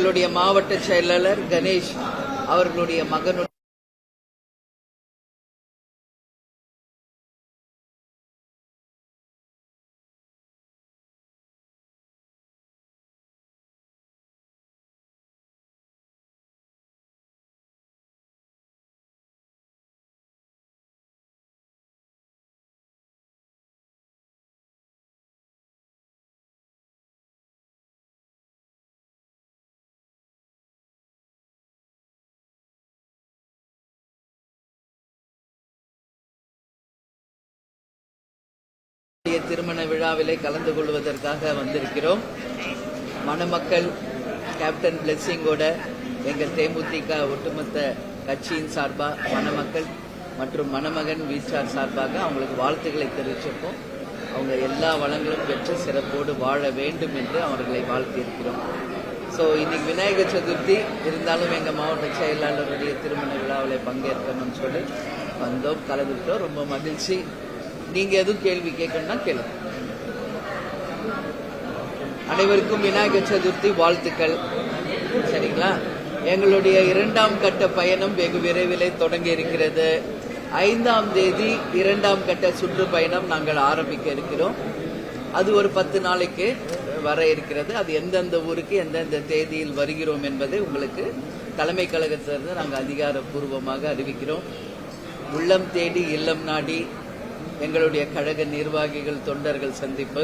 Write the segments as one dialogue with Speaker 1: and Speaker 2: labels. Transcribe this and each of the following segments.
Speaker 1: எங்களுடைய மாவட்ட செயலாளர் கணேஷ் அவர்களுடைய மகனுடைய திருமண விழாவிலே கலந்து கொள்வதற்காக வந்திருக்கிறோம். மணமக்கள் கேப்டன் பிளெஸிங்கோட எங்கள் தேமுதிக ஒட்டுமொத்த கட்சியின் சார்பாக மணமக்கள் மற்றும் மணமகன் வீட்டார் சார்பாக அவங்களுக்கு வாழ்த்துக்களை தெரிவிச்சிருக்கோம். அவங்க எல்லா வளங்களும் பெற்று சிறப்போடு வாழ வேண்டும் என்று அவர்களை வாழ்த்தியிருக்கிறோம். ஸோ இன்னைக்கு விநாயகர் சதுர்த்தி இருந்தாலும் எங்கள் மாவட்ட செயலாளருடைய திருமண விழாவில் பங்கேற்கணும்னு சொல்லி வந்தோம், கலந்துக்கிட்டோம். ரொம்ப மகிழ்ச்சி. நீங்க எதுவும் கேள்வி கேட்கணும்னா கேளுங்க. அனைவருக்கும் விநாயகர் சதுர்த்தி வாழ்த்துக்கள். சரிங்களா? எங்களுடைய 2ஆம் கட்ட பயணம் வெகு விரைவிலே தொடங்கி இருக்கிறது. 5ஆம் தேதி 2ஆம் கட்ட சுற்றுப்பயணம் நாங்கள் ஆரம்பிக்க இருக்கிறோம். அது ஒரு 10 நாளைக்கு வர இருக்கிறது. அது எந்தெந்த ஊருக்கு எந்தெந்த தேதியில் வருகிறோம் என்பதை உங்களுக்கு தலைமை கழகத்திலிருந்து நாங்கள் அதிகாரப்பூர்வமாக அறிவிக்கிறோம். உள்ளம் தேடி இல்லம் நாடி எங்களுடைய கழக நிர்வாகிகள் தொண்டர்கள் சந்திப்பு.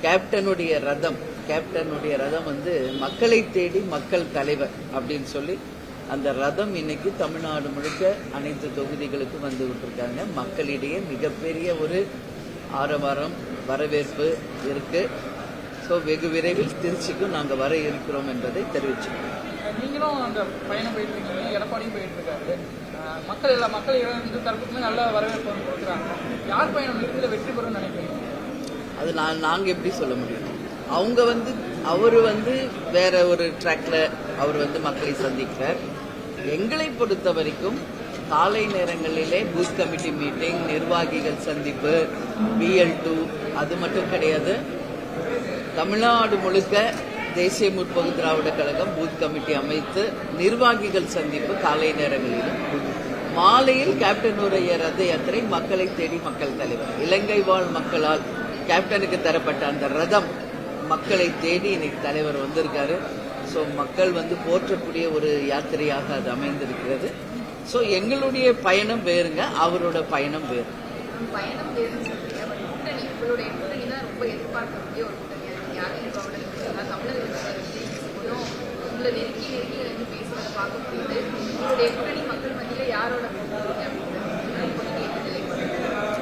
Speaker 1: கேப்டனுடைய ரதம் வந்து மக்களை தேடி மக்கள் தலைவர் அப்படின்னு சொல்லி அந்த ரதம் இன்னைக்கு தமிழ்நாடு முழுக்க அனைத்து தொகுதிகளுக்கும் வந்து விட்டுருக்காங்க. மக்களிடையே மிகப்பெரிய ஒரு ஆரவாரம் வரவேற்பு இருக்கு. ஸோ வெகு விரைவில் திருச்சிக்கும் நாங்கள் வர இருக்கிறோம் என்பதை தெரிவிச்சோம்.
Speaker 2: நீங்களும் அந்த பயணம் போயிட்டு இருக்கீங்க, எடப்பாடியும் போயிட்டு இருக்காரு. மக்கள் இரண்டு தரப்புக்குமே நல்ல வரவேற்பு கொடுக்குறாங்க. யார் பயணம் இறுதியில் வெற்றி பெறும்னு நினைக்கிறீங்க?
Speaker 1: அது நாங்கள் எப்படி சொல்ல முடியும்? அவரு வேற ஒரு ட்ராக்ல அவர் மக்களை சந்திக்கிறார். எங்களை பொறுத்த வரைக்கும் காலை நேரங்களிலே பூத் கமிட்டி மீட்டிங், நிர்வாகிகள் சந்திப்பு, BL2 அது மட்டும் கிடையாது. தமிழ்நாடு முழுக்க தேசிய முற்போக்கு திராவிட கழகம் பூத் கமிட்டி அமைத்து நிர்வாகிகள் சந்திப்பு காலை நேரங்களிலும், மாலையில் கேப்டனுடைய ரத யாத்திரை மக்களை தேடி மக்கள் தலைவர். இலங்கை வாழ் மக்களால் கேப்டனுக்கு தரப்பட்ட அந்த ரதம் மக்களை தேடி இன்னைக்கு தலைவர் வந்திருக்காரு. ஸோ மக்கள் போற்றக்கூடிய ஒரு யாத்திரையாக அது அமைந்திருக்கிறது. ஸோ எங்களுடைய பயணம் வேறுங்க, அவரோட பயணம் வேறு.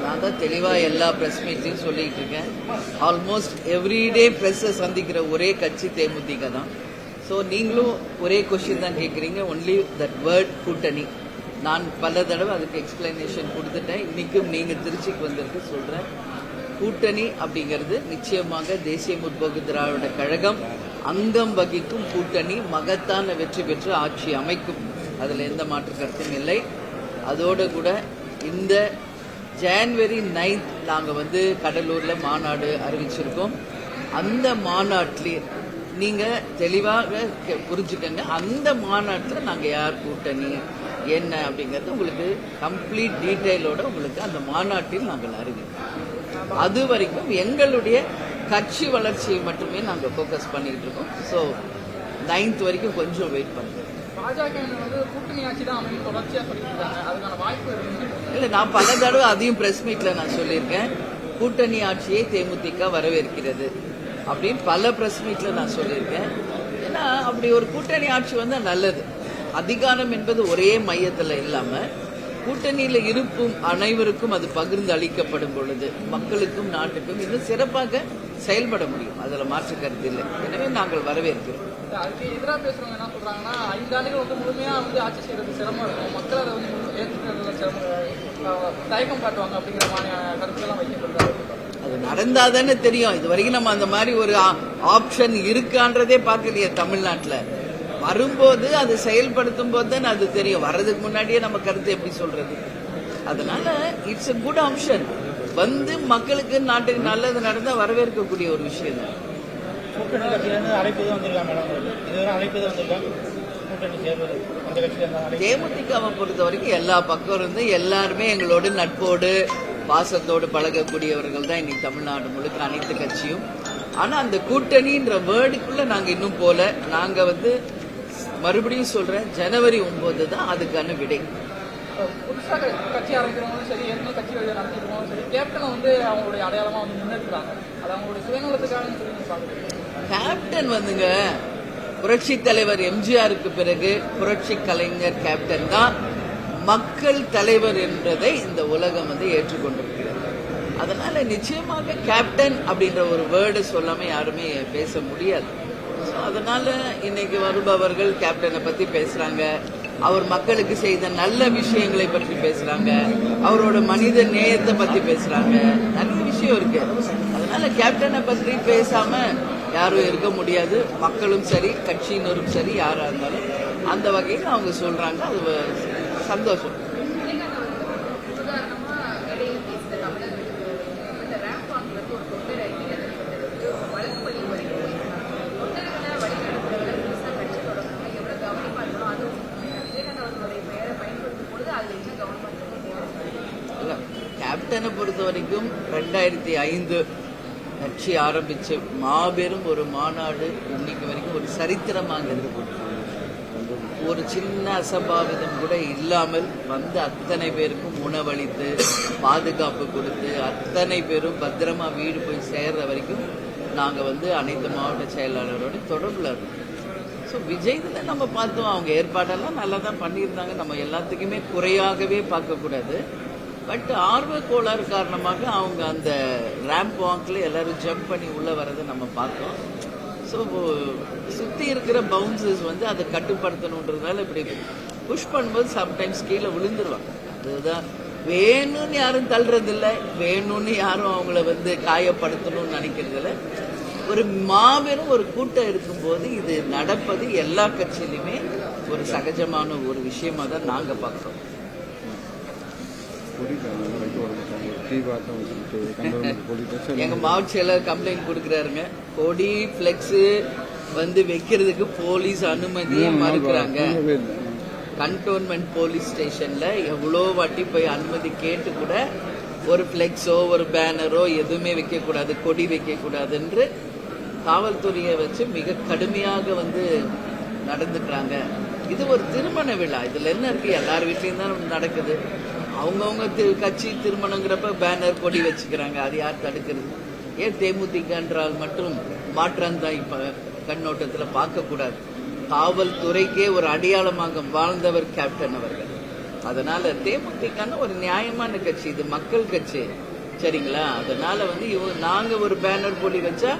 Speaker 1: நான் தான் தெளிவா எல்லா பிரஸ் மீட்லையும் சொல்லிட்டு இருக்கேன். ஆல்மோஸ்ட் எவ்ரிடே பிரஸ் சந்திக்கிற ஒரே கட்சி தேமுதிக தான். ஸோ நீங்களும் ஒரே கொஸ்டின் தான் கேட்குறீங்க, ஒன்லி தட் வேர்ட் கூட்டணி. நான் பல தடவை அதுக்கு எக்ஸ்பிளனேஷன் கொடுத்துட்டேன். இன்னைக்கும் நீங்க திருச்சிக்கு வந்திருக்கு சொல்றேன். கூட்டணி அப்படிங்கிறது நிச்சயமாக தேசிய முற்போக்கு திராவிட கழகம் அங்கம் வகிக்கும் கூட்டணி மகத்தான வெற்றி பெற்று ஆட்சி அமைக்கும். அதுல எந்த மாற்று கருத்தும் இல்லை. அதோடு கூட இந்த ஜனவரி 9 நாங்க கடலூர்ல மாநாடு அறிவிச்சிருக்கோம். அந்த மாநாட்டிலே நீங்க தெளிவாக புரிஞ்சுக்கங்க. அந்த மாநாட்டில் நாங்க யார் கூட்டணி என்ன அப்படிங்கறது உங்களுக்கு கம்ப்ளீட் டீட்டெயிலோட உங்களுக்கு அந்த மாநாட்டில் நாங்கள் அறிவிப்போம். அது வரைக்கும் எங்களுடைய கட்சி வளர்ச்சியை மட்டுமே நாங்க போக்கஸ் பண்ணிட்டு இருக்கோம். ஸோ 9th வரைக்கும் கொஞ்சம் வெயிட் பண்ணுங்க.
Speaker 2: கூட்டணி ஆட்சி தான் அமையும் தொடர்ச்சியா சொல்லியிருக்காங்க, அதுக்கான வாய்ப்பு
Speaker 1: இல்லை. நான் பல தடவை அதையும் பிரஸ் மீட்ல நான் சொல்லியிருக்கேன். கூட்டணி ஆட்சியை தேமுதிக வரவேற்கிறது அப்படின்னு பல பிரஸ் மீட்ல நான் சொல்லியிருக்கேன். ஏன்னா அப்படி ஒரு கூட்டணி ஆட்சி வந்தா நல்லது. அதிகாரம் என்பது ஒரே மையத்தில் இல்லாம கூட்டணியில இருக்கும் அனைவருக்கும் அது பகிர்ந்து அளிக்கப்படும் பொழுது மக்களுக்கும் நாட்டுக்கும் இன்னும் சிறப்பாக செயல்பட முடியும். அதுல மாற்று கருத்து இல்லை. எனவே நாங்கள் வரவேற்கிறோம்.
Speaker 2: அதுக்கு எதிராக பேசுறவங்க என்ன சொல்றாங்கன்னா 5 ஆண்டுகள் முழுமையா ஆட்சி செய்யறது சிரமம் இருக்கும், மக்கள் அதை ஏற்றுக்கிறதுல தயக்கம் காட்டுவாங்க அப்படிங்கிற மாதிரியான கருத்துக்கெல்லாம் வைக்கப்படுறாங்க.
Speaker 1: அது நடந்தாதானே தெரியும். இது வரைக்கும் நம்ம அந்த மாதிரி ஒரு ஆப்ஷன் இருக்கான்றதே பார்க்கலையே தமிழ்நாட்டில். வரும்போது அது செயல்படுத்தும் போது தான் அது தெரியும். வர்றதுக்கு முன்னாடியே நம்ம கருத்து எப்படி சொல்றது? அதனால இட்ஸ் a குட் ஆப்ஷன். மக்களுக்கு நாட்டுக்கு நல்லது நடந்தா வரவேற்கக்கூடிய ஒரு விஷயம் தான்.
Speaker 3: கூட்டணி கட்சியிலேருந்து அழைப்பு தான் வந்திருக்காங்க மேடம், இதுவரை அழைப்பு தான் வந்திருக்காங்க கூட்டணி சேர்வது அந்த கட்சியிலேருந்து.
Speaker 1: தேமுதிகவை பொறுத்த வரைக்கும் எல்லா பக்கம் இருந்து எல்லாருமே எங்களோட நட்போடு பாசத்தோடு பழகக்கூடியவர்கள் தான் இன்னைக்கு தமிழ்நாடு முழுக்க அனைத்து கட்சியும். ஆனா அந்த கூட்டணின்ற வேர்டுக்குள்ள நாங்க இன்னும் போல. நாங்க மறுபடியும் சொல்றேன், ஜனவரி 9 தான் அதுக்கான விடை.
Speaker 2: புதுசாக கட்சி ஆரம்பிக்கிறவங்களும் சரி, ஏற்கனவே கட்சி நடத்திக்கிறவங்களும் சரி, கேப்டனை அவங்களுடைய அடையாளமா முன்னெடுக்கிறாங்க. அது அவங்களுடைய சுயநலத்துக்காக சொல்லி பாக்குறேன்.
Speaker 1: கேப்டன் புரட்சி தலைவர் எம்ஜிஆருக்கு பிறகு புரட்சி கலைஞர் கேப்டன் தான் மக்கள் தலைவர் என்பதை இந்த உலகம் ஏற்றுக்கொண்டிருக்கிறது. அதனால நிச்சயமாக கேப்டன் அப்படின்ற ஒரு வேர்டு சொல்லாம யாருமே பேச முடியாது. அதனால இன்னைக்கு வருபவர்கள் கேப்டனை பத்தி பேசுறாங்க, அவர் மக்களுக்கு செய்த நல்ல விஷயங்களை பற்றி பேசுறாங்க, அவரோட மனித நேயத்தை பத்தி பேசுறாங்க, நிறைய விஷயம் இருக்கு. அதனால கேப்டனை பற்றி பேசாம யாரும் இருக்க முடியாது. மக்களும் சரி, கட்சியினரும் சரி, யாரா இருந்தாலும் அந்த வகையில் அவங்க சொல்றாங்க. அது சந்தோஷம். கேப்டனை பொறுத்த வரைக்கும் 2005 கட்சி ஆரம்பிச்சு மாபெரும் ஒரு மாநாடு இன்னைக்கு வரைக்கும் ஒரு சரித்திரமாக இருக்கு. ஒரு சின்ன அசம்பாவிதம் கூட இல்லாமல் அத்தனை பேருக்கும் உணவளித்து பாதுகாப்பு கொடுத்து அத்தனை பேரும் பத்திரமா வீடு போய் சேர்ற வரைக்கும் நாங்க அனைத்து மாவட்ட செயலாளரோட தொடர்புல இருக்கோம். ஸோ விஜய்ல நம்ம பார்த்தோம், அவங்க ஏற்பாடெல்லாம் நல்லா தான் பண்ணியிருந்தாங்க. நம்ம எல்லாத்துக்குமே குறையாகவே பார்க்கக்கூடாது. பட் ஆர்வ கோளாறு காரணமாக அவங்க அந்த ரேம்ப் வாக்கில் எல்லாரும் ஜம்ப் பண்ணி உள்ள வரதை நம்ம பார்த்தோம். ஸோ சுற்றி இருக்கிற பவுன்சர்ஸ் அதை கட்டுப்படுத்தணுன்றதுனால இப்படி புஷ் பண்ணும்போது சம்டைம்ஸ் கீழே விழுந்துருவாங்க. அதுதான் வேணும்னு யாரும் தள்ளுறதில்லை, வேணும்னு யாரும் அவங்கள காயப்படுத்தணும்னு நினைக்கிறதில்ல. ஒரு மாபெரும் ஒரு கூட்டம் இருக்கும்போது இது நடப்பது எல்லா கட்சியிலுமே ஒரு சகஜமான ஒரு விஷயமா தான் நாங்க பார்க்கிறோம். எங்க மாவட்ட செயலர் கம்ப்ளைண்ட் கொடுக்கறாருங்க, கொடி பிளெக்ஸ் வைக்கிறதுக்கு போலீஸ் அனுமதியே மறுக்கிறாங்க. கண்டோன்மெண்ட் போலீஸ் ஸ்டேஷன்ல எவ்வளோ வாட்டி போய் அனுமதி கேட்டு கூட ஒரு பிளெக்ஸோ ஒரு பேனரோ எதுவுமே வைக்க கூடாது, கொடி வைக்க கூடாது என்று காவல்துறையை வச்சு மிக கடுமையாக நடந்துக்கிறாங்க. இது ஒரு திருமண விழா, இதுல என்ன இருக்கு? எல்லார் வீட்லயும் தான் நடக்குது. அவங்கவுங்க கட்சி திருமணங்கிறப்ப பேனர் கொடி வச்சுக்கிறாங்க, அது யார் தடுக்கிறது? ஏன் தேமுதிக என்றால் மட்டும் மாற்றம் தான் இப்ப கண்ணோட்டத்துல பார்க்க கூடாது. காவல்துறைக்கே ஒரு அடையாளமாக வாழ்ந்தவர் கேப்டன் அவர்கள். அதனால தேமுதிகன்னு ஒரு நியாயமான கட்சி, இது மக்கள் கட்சி, சரிங்களா? அதனால நாங்க ஒரு பேனர் கொடி வச்சா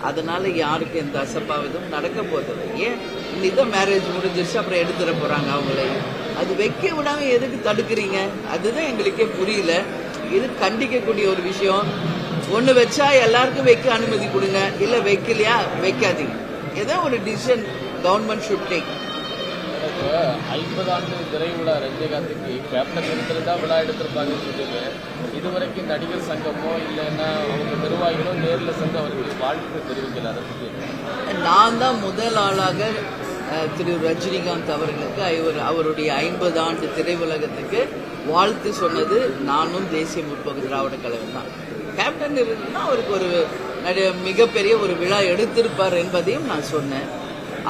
Speaker 1: அதனால யாருக்கு எந்த அசம்பாவிதம் நடக்க போகுது? ஏன் இன்னைக்கு மேரேஜ் முடிஞ்சிருச்சு, அப்புறம் எடுத்துட போறாங்க அவங்களே. அது வைக்க விடாம எதுக்கு தடுக்கிறீங்க? அதுதான் எங்களுக்கே புரியல. இது கண்டிக்கக்கூடிய ஒரு விஷயம். ஒண்ணு வச்சா எல்லாருக்கும் வைக்க அனுமதி கொடுங்க, இல்ல வைக்கலையா வைக்காதீங்க. ஏதோ ஒரு டிசிஷன் கவர்மெண்ட் ஷுட் டேக்.
Speaker 4: 50 ஆண்டு திரை விழா ரஜினிகாந்துக்கு கேப்டன் இடத்துல தான் விழா எடுத்திருப்பாங்கன்னு சொல்லிட்டு இதுவரைக்கும் நடிகர் சங்கமோ இல்லைன்னா அவங்க நிர்வாகிகளோ நேரில் சென்று அவர்களுக்கு வாழ்த்து தெரிவிக்கல.
Speaker 1: நான் தான் முதல் ஆளாக திரு ரஜினிகாந்த் அவர்களுக்கு அவருடைய 50 ஆண்டு திரையுலகத்துக்கு வாழ்த்து சொன்னது நானும் தேசிய முற்போக்கு திராவிட கழகம் தான். கேப்டன் இருந்தா அவருக்கு ஒரு மிகப்பெரிய ஒரு விழா எடுத்திருப்பார் என்பதையும் நான் சொன்னேன்.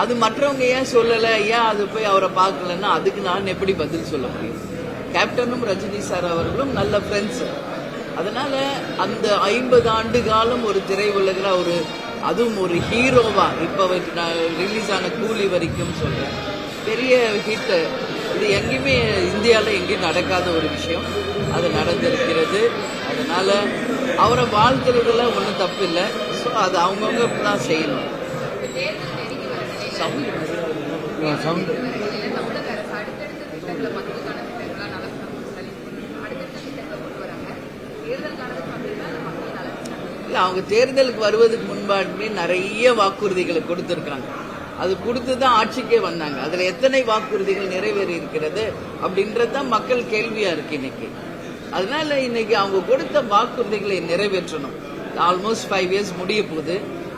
Speaker 1: அது மற்றவங்க ஏன் சொல்லல, ஏன் அது போய் அவரை பார்க்கலன்னா அதுக்கு நான் எப்படி பதில் சொல்ல முடியும்? கேப்டனும் ரஜினி சார் அவர்களும் நல்ல ஃப்ரெண்ட்ஸ். அதனால அந்த 50 ஆண்டு காலம் ஒரு திரையுலகில் அதுவும் ஒரு ஹீரோவா இப்ப ரிலீஸ் ஆன கூலி வரைக்கும் சொல்றேன், பெரிய ஹிட். இது எங்கேயுமே இந்தியாவில் எங்கேயும் நடக்காத ஒரு விஷயம், அது நடந்திருக்கிறது. அதனால அவரை வாழ்த்துறதுல ஒன்றும் தப்பு இல்லை. ஸோ அது அவங்கவுங்க தான் செய்யணும். இல்ல, அவங்க தேர்தலுக்கு வருவதற்கு முன்பாடுமே நிறைய வாக்குறுதிகளை கொடுத்திருக்காங்க. அது கொடுத்துதான் ஆட்சிக்கே வந்தாங்க. அதுல எத்தனை வாக்குறுதிகள் நிறைவேறி இருக்கிறது அப்படின்றதுதான் மக்கள் கேள்வியா இருக்கு இன்னைக்கு. அதனால இன்னைக்கு அவங்க கொடுத்த வாக்குறுதிகளை நிறைவேற்றணும். ஆல்மோஸ்ட் 5 இயர்ஸ் முடிய போகுது.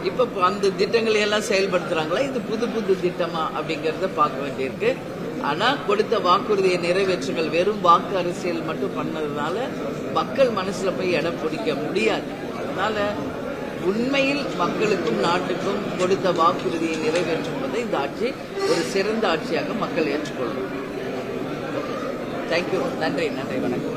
Speaker 1: இப்போ அந்த திட்டங்களை எல்லாம் செயல்படுத்துறாங்களா, இது புது புது திட்டமா அப்படிங்கறத பார்க்க வேண்டியிருக்கு. ஆனா கொடுத்த வாக்குறுதியை நிறைவேற்றுங்கள். வெறும் வாக்கு அரசியல் மட்டும் பண்ணதுனால மக்கள் மனசுல போய் இடம் பிடிக்க முடியாது. அதனால உண்மையில் மக்களுக்கும் நாட்டுக்கும் கொடுத்த வாக்குறுதியை நிறைவேற்றும் போது இந்த ஆட்சி ஒரு சிறந்த ஆட்சியாக மக்கள் ஏற்றுக்கொள்ளும். தேங்க்யூ. நன்றி, வணக்கம்.